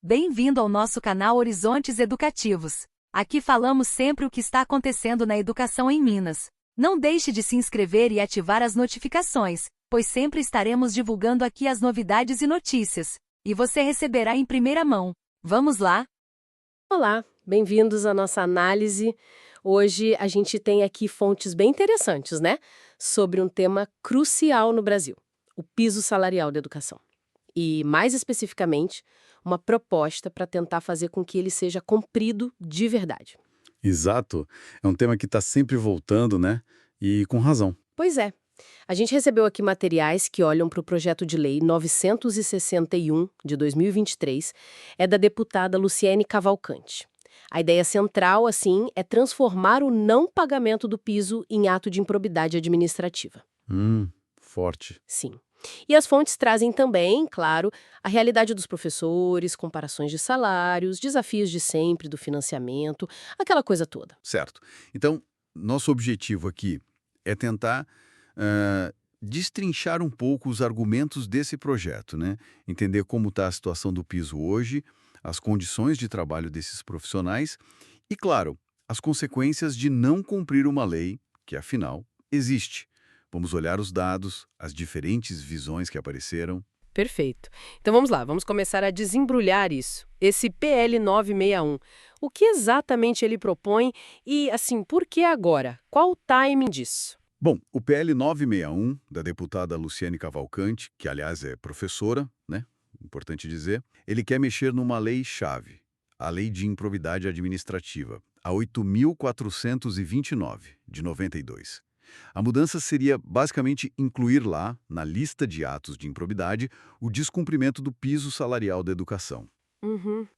Bem-vindo ao nosso canal Horizontes Educativos. Aqui falamos sempre o que está acontecendo na educação em Minas. Não deixe de se inscrever e ativar as notificações, pois sempre estaremos divulgando aqui as novidades e notícias. E você receberá em primeira mão. Vamos lá? Olá, bem-vindos à nossa análise. Hoje a gente tem aqui fontes bem interessantes, né? Sobre um tema crucial no Brasil, o piso salarial da educação. E, mais especificamente, uma proposta para tentar fazer com que ele seja cumprido de verdade. Exato. É um tema que está sempre voltando, né? E com razão. Pois é. A gente recebeu aqui materiais que olham para o projeto de lei 961 de 2023, é da deputada Luciene Cavalcante. A ideia central, assim, é transformar o não pagamento do piso em ato de improbidade administrativa. Forte. Sim. E as fontes trazem também, claro, a realidade dos professores, comparações de salários, desafios de sempre do financiamento, aquela coisa toda. Certo. Então, nosso objetivo aqui é tentar destrinchar um pouco os argumentos desse projeto, né? Entender como está a situação do piso hoje, as condições de trabalho desses profissionais e, claro, as consequências de não cumprir uma lei que, afinal, existe. Vamos olhar os dados, as diferentes visões que apareceram. Perfeito. Então vamos lá, vamos começar a desembrulhar isso. Esse PL 961, o que exatamente ele propõe e, assim, por que agora? Qual o timing disso? Bom, o PL 961, da deputada Luciene Cavalcante, que aliás é professora, né? Importante dizer, ele quer mexer numa lei-chave, a Lei de Improbidade Administrativa, a 8.429, de 92. A mudança seria basicamente incluir lá, na lista de atos de improbidade, o descumprimento do piso salarial da educação.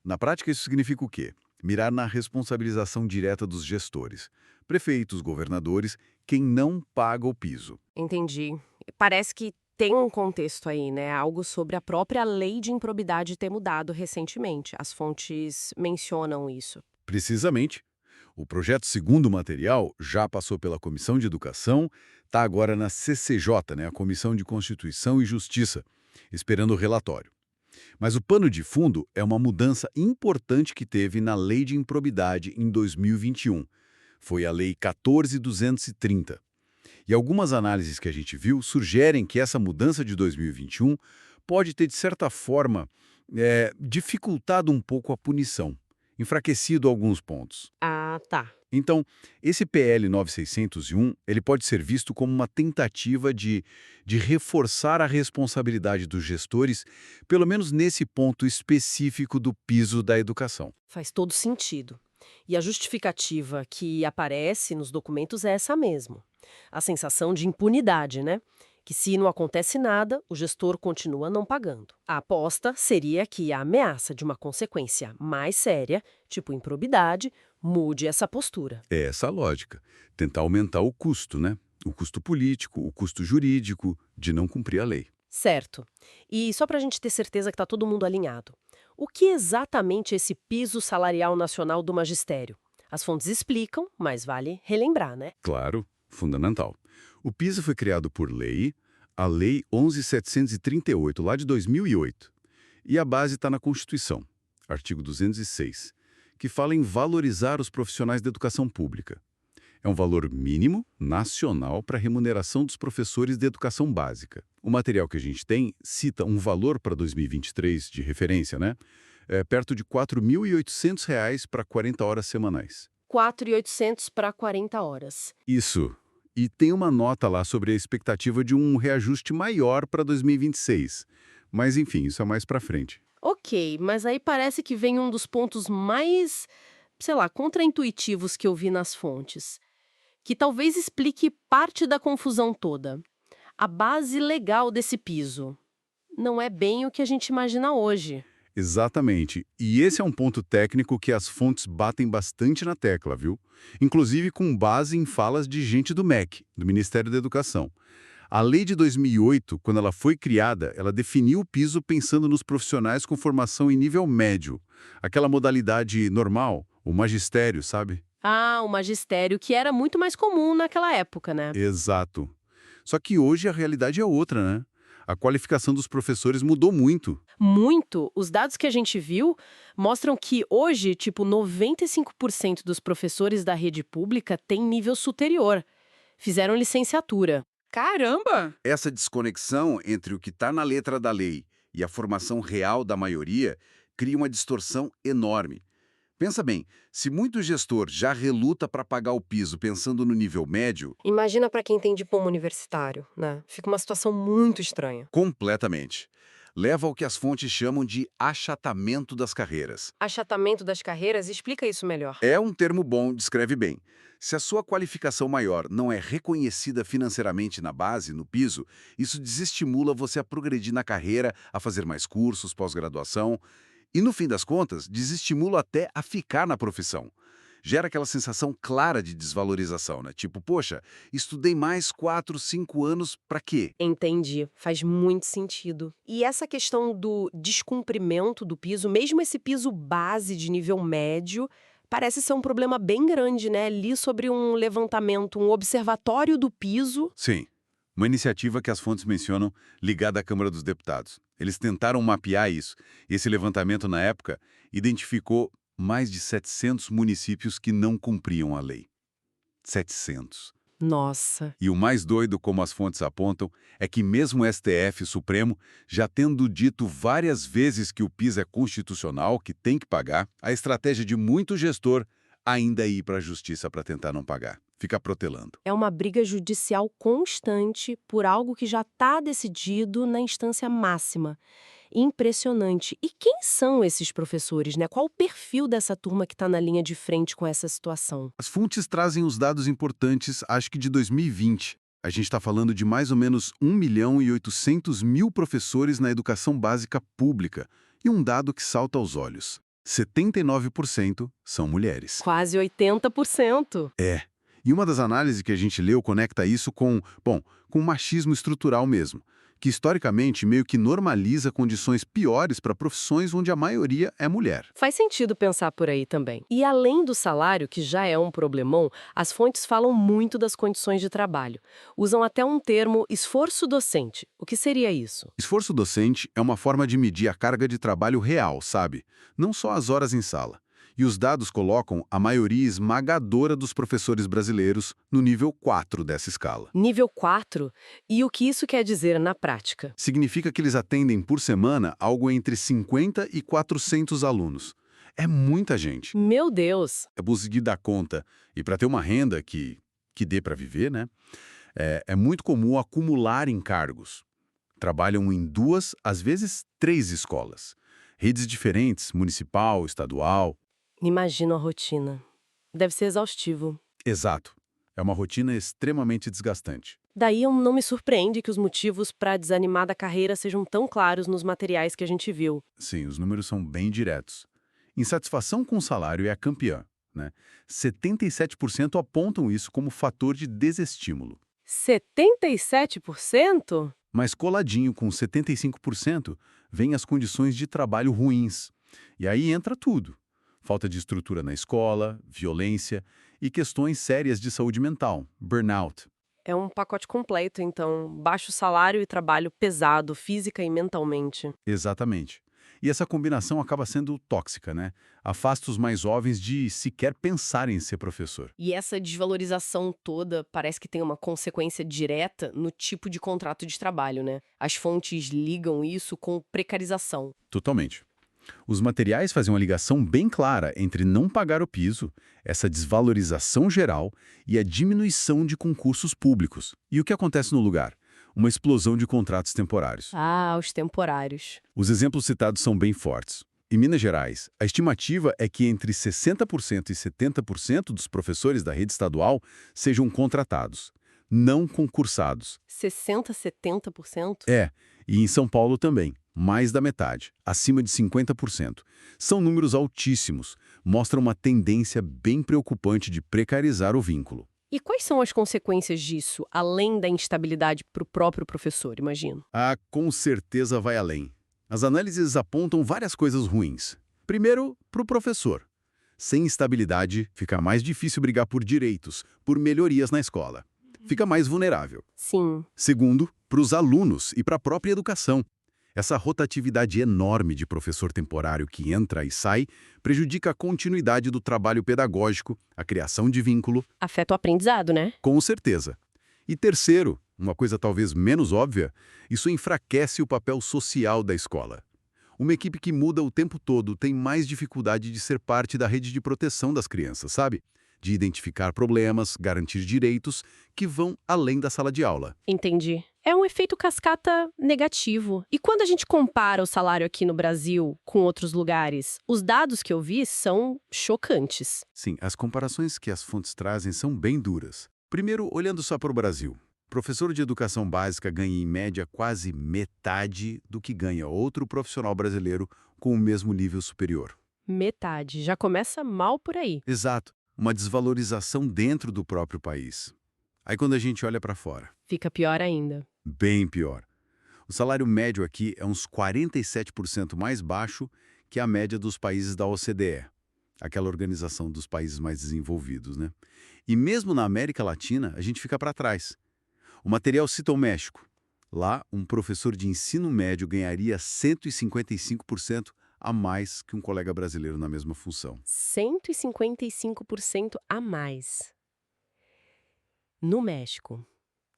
Na prática, isso significa o quê? Mirar na responsabilização direta dos gestores, prefeitos, governadores, quem não paga o piso. Entendi. Parece que tem um contexto aí, né? Algo sobre a própria lei de improbidade ter mudado recentemente. As fontes mencionam isso. Precisamente. O projeto segundo o material já passou pela Comissão de Educação, está agora na CCJ, né, a Comissão de Constituição e Justiça, esperando o relatório. Mas o pano de fundo é uma mudança importante que teve na Lei de Improbidade em 2021. Foi a Lei 14.230. E algumas análises que a gente viu sugerem que essa mudança de 2021 pode ter, de certa forma, dificultado um pouco a punição, enfraquecido alguns pontos. Ah, tá. Então, esse PL 9601, ele pode ser visto como uma tentativa de reforçar a responsabilidade dos gestores, pelo menos nesse ponto específico do piso da educação. Faz todo sentido. E a justificativa que aparece nos documentos é essa mesmo. A sensação de impunidade, né? Que se não acontece nada, o gestor continua não pagando. A aposta seria que a ameaça de uma consequência mais séria, tipo improbidade, mude essa postura. É essa a lógica. Tentar aumentar o custo, né? O custo político, o custo jurídico de não cumprir a lei. Certo. E só para a gente ter certeza que está todo mundo alinhado. O que exatamente é esse piso salarial nacional do magistério? As fontes explicam, mas vale relembrar, né? Claro, fundamental. O piso foi criado por lei, a Lei 11.738, lá de 2008. E a base está na Constituição, artigo 206, que fala em valorizar os profissionais da educação pública. É um valor mínimo, nacional, para a remuneração dos professores de educação básica. O material que a gente tem cita um valor para 2023 de referência, né? Perto de R$ 4.800 para 40 horas semanais. 4.800 para 40 horas. Isso. E tem uma nota lá sobre a expectativa de um reajuste maior para 2026. Mas, enfim, isso é mais para frente. Ok, mas aí parece que vem um dos pontos mais, sei lá, contraintuitivos que eu vi nas fontes, que talvez explique parte da confusão toda. A base legal desse piso não é bem o que a gente imagina hoje. Exatamente. E esse é um ponto técnico que as fontes batem bastante na tecla, viu? Inclusive com base em falas de gente do MEC, do Ministério da Educação. A lei de 2008, quando ela foi criada, ela definiu o piso pensando nos profissionais com formação em nível médio. Aquela modalidade normal, o magistério, sabe? Ah, o magistério, que era muito mais comum naquela época, né? Exato. Só que hoje a realidade é outra, né? A qualificação dos professores mudou muito. Muito. Os dados que a gente viu mostram que hoje, tipo, 95% dos professores da rede pública têm nível superior. Fizeram licenciatura. Caramba! Essa desconexão entre o que está na letra da lei e a formação real da maioria cria uma distorção enorme. Pensa bem, se muito gestor já reluta para pagar o piso pensando no nível médio, Imagina para quem tem diploma universitário, né? Fica uma situação muito estranha. completamente, leva ao que as fontes chamam de achatamento das carreiras. Achatamento das carreiras, explica isso melhor. É um termo bom, descreve bem. Se a sua qualificação maior não é reconhecida financeiramente na base, no piso, isso desestimula você a progredir na carreira, a fazer mais cursos, pós-graduação. E, no fim das contas, desestimula até a ficar na profissão. Gera aquela sensação clara de desvalorização, né? Tipo, poxa, estudei mais 4, 5 anos pra quê? Entendi, faz muito sentido. E essa questão do descumprimento do piso, mesmo esse piso base de nível médio, parece ser um problema bem grande, né? Li sobre um levantamento, um observatório do piso. Sim, uma iniciativa que as fontes mencionam ligada à Câmara dos Deputados. Eles tentaram mapear isso. Esse levantamento, na época, identificou mais de 700 municípios que não cumpriam a lei. 700. Nossa. E o mais doido, como as fontes apontam, é que mesmo o STF Supremo, já tendo dito várias vezes que o piso é constitucional, que tem que pagar, a estratégia de muito gestor ainda é ir para a justiça para tentar não pagar. Fica protelando. É uma briga judicial constante por algo que já está decidido na instância máxima. Impressionante. E quem são esses professores, né? Qual o perfil dessa turma que está na linha de frente com essa situação? As fontes trazem os dados importantes, acho que de 2020. A gente está falando de mais ou menos 1.800.000 professores na educação básica pública. E um dado que salta aos olhos. 79% são mulheres. Quase 80%. É. E uma das análises que a gente leu conecta isso com o machismo estrutural mesmo, que historicamente meio que normaliza condições piores para profissões onde a maioria é mulher. Faz sentido pensar por aí também. E além do salário, que já é um problemão, as fontes falam muito das condições de trabalho. Usam até um termo esforço docente. O que seria isso? Esforço docente é uma forma de medir a carga de trabalho real, sabe? Não só as horas em sala. E os dados colocam a maioria esmagadora dos professores brasileiros no nível 4 dessa escala. Nível 4? E o que isso quer dizer na prática? Significa que eles atendem por semana algo entre 50 e 400 alunos. É muita gente. Meu Deus! É conseguir dar conta. E para ter uma renda que dê para viver, né? É muito comum acumular encargos. Trabalham em 2, às vezes 3 escolas. Redes diferentes, municipal, estadual. Imagino a rotina. Deve ser exaustivo. Exato. É uma rotina extremamente desgastante. Daí não me surpreende que os motivos para desanimar da carreira sejam tão claros nos materiais que a gente viu. Sim, os números são bem diretos. Insatisfação com o salário é a campeã, né? 77% apontam isso como fator de desestímulo. 77%? Mas coladinho com 75% vem as condições de trabalho ruins. E aí entra tudo. Falta de estrutura na escola, violência e questões sérias de saúde mental, burnout. É um pacote completo, então. Baixo salário e trabalho pesado, física e mentalmente. Exatamente. E essa combinação acaba sendo tóxica, né? Afasta os mais jovens de sequer pensar em ser professor. E essa desvalorização toda parece que tem uma consequência direta no tipo de contrato de trabalho, né? As fontes ligam isso com precarização. Totalmente. Os materiais fazem uma ligação bem clara entre não pagar o piso, essa desvalorização geral e a diminuição de concursos públicos. E o que acontece no lugar? Uma explosão de contratos temporários. Ah, os temporários. Os exemplos citados são bem fortes. Em Minas Gerais, a estimativa é que entre 60% e 70% dos professores da rede estadual sejam contratados, não concursados. 60%, 70%? E em São Paulo também, mais da metade, acima de 50%. São números altíssimos, mostram uma tendência bem preocupante de precarizar o vínculo. E quais são as consequências disso, além da instabilidade para o próprio professor, imagino? Com certeza vai além. As análises apontam várias coisas ruins. Primeiro, para o professor. Sem estabilidade, fica mais difícil brigar por direitos, por melhorias na escola. Fica mais vulnerável. Sim. Segundo, para os alunos e para a própria educação. Essa rotatividade enorme de professor temporário que entra e sai prejudica a continuidade do trabalho pedagógico, a criação de vínculo, Afeta o aprendizado, né? com certeza. E terceiro, uma coisa talvez menos óbvia, isso enfraquece o papel social da escola. Uma equipe que muda o tempo todo tem mais dificuldade de ser parte da rede de proteção das crianças, sabe? De identificar problemas, garantir direitos que vão além da sala de aula. Entendi. É um efeito cascata negativo. E quando a gente compara o salário aqui no Brasil com outros lugares, os dados que eu vi são chocantes. Sim, as comparações que as fontes trazem são bem duras. Primeiro, olhando só para o Brasil. Professor de educação básica ganha em média quase metade do que ganha outro profissional brasileiro com o mesmo nível superior. Metade. Já começa mal por aí. Exato, uma desvalorização dentro do próprio país. Aí quando a gente olha para fora, Fica pior ainda. bem pior. O salário médio aqui é uns 47% mais baixo que a média dos países da OCDE, aquela organização dos países mais desenvolvidos, né? E mesmo na América Latina, a gente fica para trás. O material cita o México. Lá, um professor de ensino médio ganharia 155% a mais que um colega brasileiro na mesma função. 155% a mais. No México.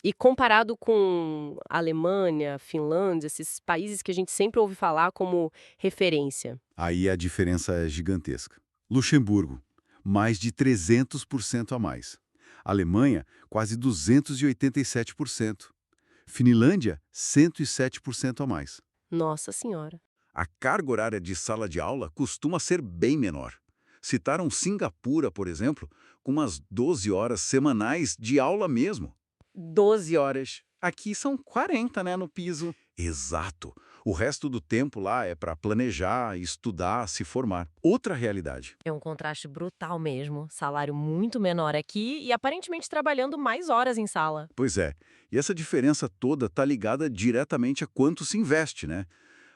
E comparado com Alemanha, Finlândia, esses países que a gente sempre ouve falar como referência. Aí a diferença é gigantesca. Luxemburgo, mais de 300% a mais. Alemanha, quase 287%. Finlândia, 107% a mais. Nossa Senhora. A carga horária de sala de aula costuma ser bem menor. Citaram Singapura, por exemplo, com umas 12 horas semanais de aula mesmo. 12 horas. Aqui são 40, né, no piso. Exato. O resto do tempo lá é para planejar, estudar, se formar. Outra realidade. É um contraste brutal mesmo. Salário muito menor aqui e aparentemente trabalhando mais horas em sala. Pois é. E essa diferença toda está ligada diretamente a quanto se investe, né?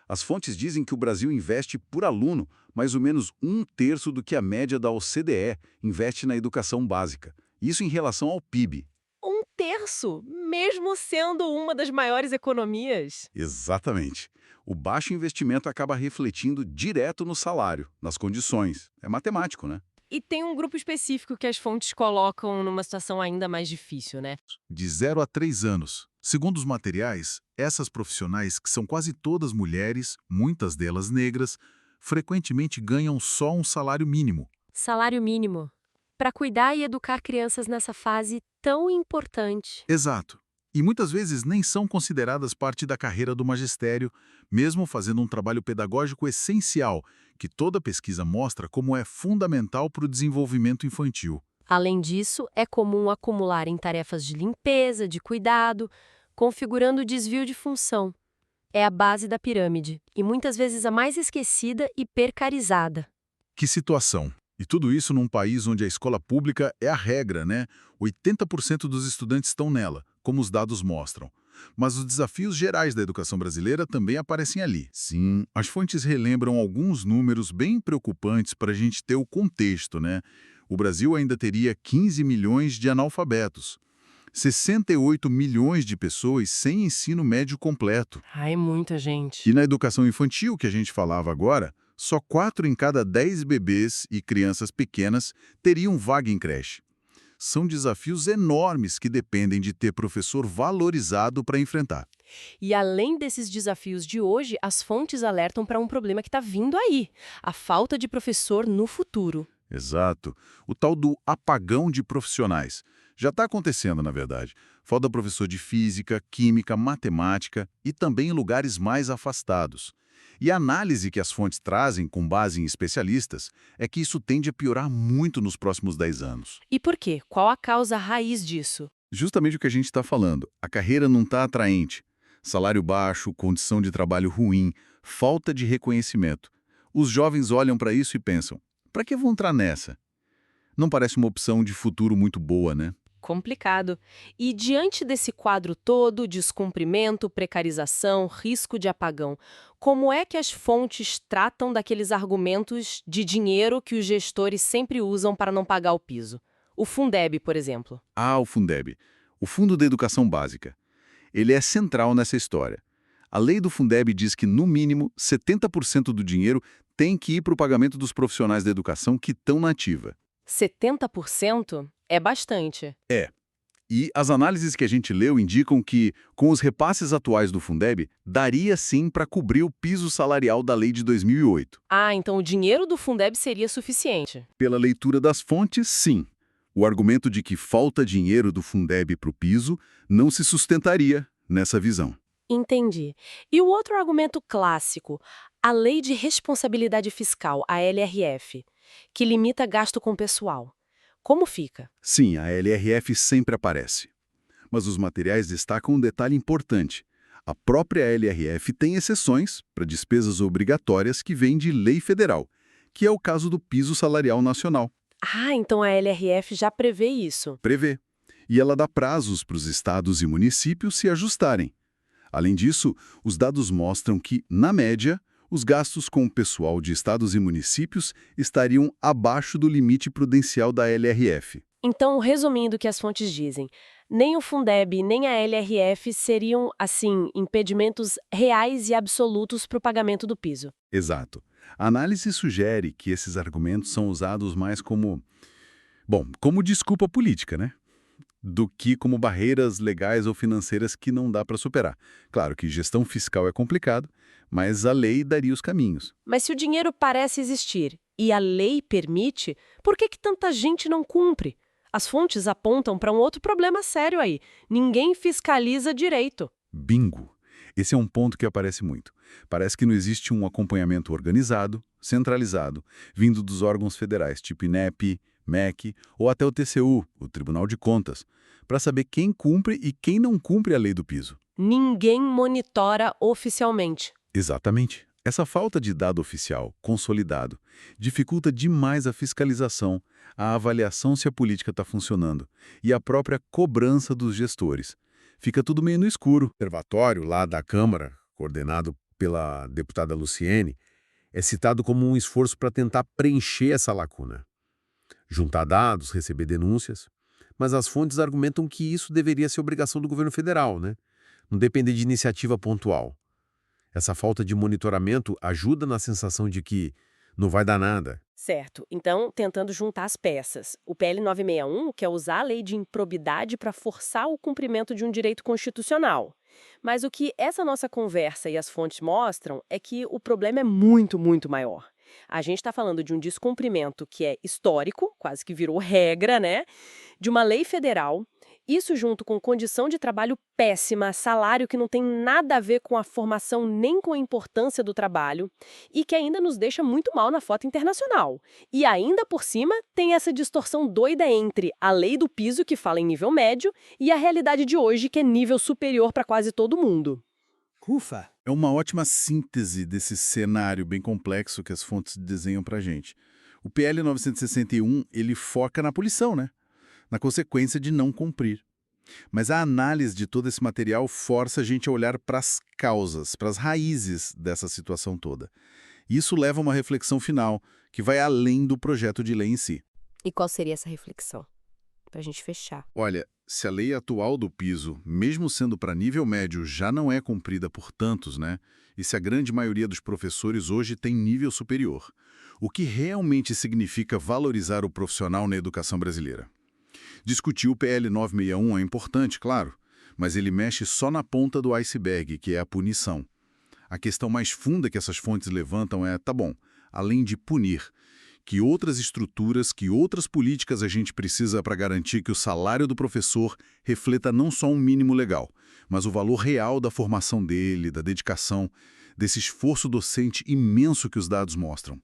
As fontes dizem que o Brasil investe por aluno mais ou menos 1/3 do que a média da OCDE investe na educação básica. Isso em relação ao PIB. 1/3, mesmo sendo uma das maiores economias. Exatamente. O baixo investimento acaba refletindo direto no salário, nas condições. É matemático, né? E tem um grupo específico que as fontes colocam numa situação ainda mais difícil, né? De 0 a 3 anos. Segundo os materiais, essas profissionais, que são quase todas mulheres, muitas delas negras, frequentemente ganham só um salário mínimo. Salário mínimo. Para cuidar e educar crianças nessa fase tão importante. Exato. E muitas vezes nem são consideradas parte da carreira do magistério, mesmo fazendo um trabalho pedagógico essencial, que toda pesquisa mostra como é fundamental para o desenvolvimento infantil. Além disso, é comum acumular em tarefas de limpeza, de cuidado, configurando o desvio de função. É a base da pirâmide, e muitas vezes a mais esquecida e precarizada. Que situação! E tudo isso num país onde a escola pública é a regra, né? 80% dos estudantes estão nela, como os dados mostram. Mas os desafios gerais da educação brasileira também aparecem ali. Sim, as fontes relembram alguns números bem preocupantes para a gente ter o contexto, né? O Brasil ainda teria 15 milhões de analfabetos, 68 milhões de pessoas sem ensino médio completo. Ai, muita gente. E na educação infantil, que a gente falava agora, só 4 em cada 10 bebês e crianças pequenas teriam vaga em creche. São desafios enormes que dependem de ter professor valorizado para enfrentar. E além desses desafios de hoje, as fontes alertam para um problema que está vindo aí: a falta de professor no futuro. Exato. O tal do apagão de profissionais. Já está acontecendo, na verdade. Falta professor de física, química, matemática e também em lugares mais afastados. E a análise que as fontes trazem, com base em especialistas, é que isso tende a piorar muito nos próximos 10 anos. E por quê? Qual a causa raiz disso? Justamente o que a gente está falando. A carreira não está atraente. Salário baixo, condição de trabalho ruim, falta de reconhecimento. Os jovens olham para isso e pensam, para que vão entrar nessa? Não parece uma opção de futuro muito boa, né? Complicado. E diante desse quadro todo, descumprimento, precarização, risco de apagão, como é que as fontes tratam daqueles argumentos de dinheiro que os gestores sempre usam para não pagar o piso? O Fundeb, por exemplo. Ah, o Fundeb, o Fundo da Educação Básica. Ele é central nessa história. A lei do Fundeb diz que, no mínimo, 70% do dinheiro tem que ir para o pagamento dos profissionais da educação que estão na ativa. 70% é bastante. E as análises que a gente leu indicam que, com os repasses atuais do Fundeb, daria sim para cobrir o piso salarial da lei de 2008. Ah, então o dinheiro do Fundeb seria suficiente. Pela leitura das fontes, sim. O argumento de que falta dinheiro do Fundeb para o piso não se sustentaria nessa visão. Entendi. E o outro argumento clássico, a Lei de Responsabilidade Fiscal, a LRF, que limita gasto com pessoal. Como fica? Sim, a LRF sempre aparece. Mas os materiais destacam um detalhe importante. A própria LRF tem exceções para despesas obrigatórias que vêm de lei federal, que é o caso do piso salarial nacional. Ah, então a LRF já prevê isso. Prevê. E ela dá prazos para os estados e municípios se ajustarem. Além disso, os dados mostram que, na média, os gastos com o pessoal de estados e municípios estariam abaixo do limite prudencial da LRF. Então, resumindo o que as fontes dizem, nem o Fundeb nem a LRF seriam, assim, impedimentos reais e absolutos para o pagamento do piso. Exato. A análise sugere que esses argumentos são usados mais como desculpa política, né? Do que como barreiras legais ou financeiras que não dá para superar. Claro que gestão fiscal é complicado, mas a lei daria os caminhos. Mas se o dinheiro parece existir e a lei permite, por que tanta gente não cumpre? As fontes apontam para um outro problema sério aí. Ninguém fiscaliza direito. Bingo! Esse é um ponto que aparece muito. Parece que não existe um acompanhamento organizado, centralizado, vindo dos órgãos federais, tipo INEP, MEC ou até o TCU, o Tribunal de Contas, para saber quem cumpre e quem não cumpre a lei do piso. Ninguém monitora oficialmente. Exatamente. Essa falta de dado oficial, consolidado, dificulta demais a fiscalização, a avaliação se a política está funcionando e a própria cobrança dos gestores. Fica tudo meio no escuro. O observatório lá da Câmara, coordenado pela deputada Luciene, é citado como um esforço para tentar preencher essa lacuna. Juntar dados, receber denúncias, mas as fontes argumentam que isso deveria ser obrigação do governo federal, né? Não depender de iniciativa pontual. Essa falta de monitoramento ajuda na sensação de que não vai dar nada. Certo. Então, tentando juntar as peças. O PL 961 quer usar a lei de improbidade para forçar o cumprimento de um direito constitucional. Mas o que essa nossa conversa e as fontes mostram é que o problema é muito, muito maior. A gente está falando de um descumprimento que é histórico, quase que virou regra, né? De uma lei federal. Isso junto com condição de trabalho péssima, salário que não tem nada a ver com a formação nem com a importância do trabalho e que ainda nos deixa muito mal na foto internacional. E ainda por cima tem essa distorção doida entre a lei do piso, que fala em nível médio, e a realidade de hoje, que é nível superior para quase todo mundo. Ufa! É uma ótima síntese desse cenário bem complexo que as fontes desenham para a gente. O PL 961, ele foca na punição, né? Na consequência de não cumprir. Mas a análise de todo esse material força a gente a olhar para as causas, para as raízes dessa situação toda. Isso leva a uma reflexão final, que vai além do projeto de lei em si. E qual seria essa reflexão? Para a gente fechar. Olha, se a lei atual do piso, mesmo sendo para nível médio, já não é cumprida por tantos, né? E se a grande maioria dos professores hoje tem nível superior, o que realmente significa valorizar o profissional na educação brasileira? Discutir o PL 961 é importante, claro, mas ele mexe só na ponta do iceberg, que é a punição. A questão mais funda que essas fontes levantam é, além de punir, que outras estruturas, que outras políticas a gente precisa para garantir que o salário do professor refleta não só um mínimo legal, mas o valor real da formação dele, da dedicação, desse esforço docente imenso que os dados mostram.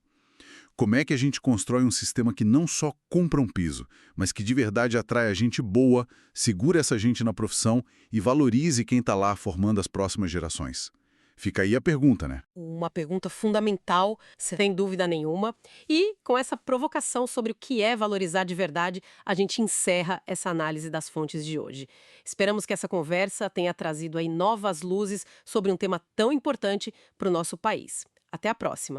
Como é que a gente constrói um sistema que não só cumpra um piso, mas que de verdade atrai a gente boa, segura essa gente na profissão e valorize quem está lá formando as próximas gerações? Fica aí a pergunta, né? Uma pergunta fundamental, sem dúvida nenhuma. E com essa provocação sobre o que é valorizar de verdade, a gente encerra essa análise das fontes de hoje. Esperamos que essa conversa tenha trazido aí novas luzes sobre um tema tão importante para o nosso país. Até a próxima!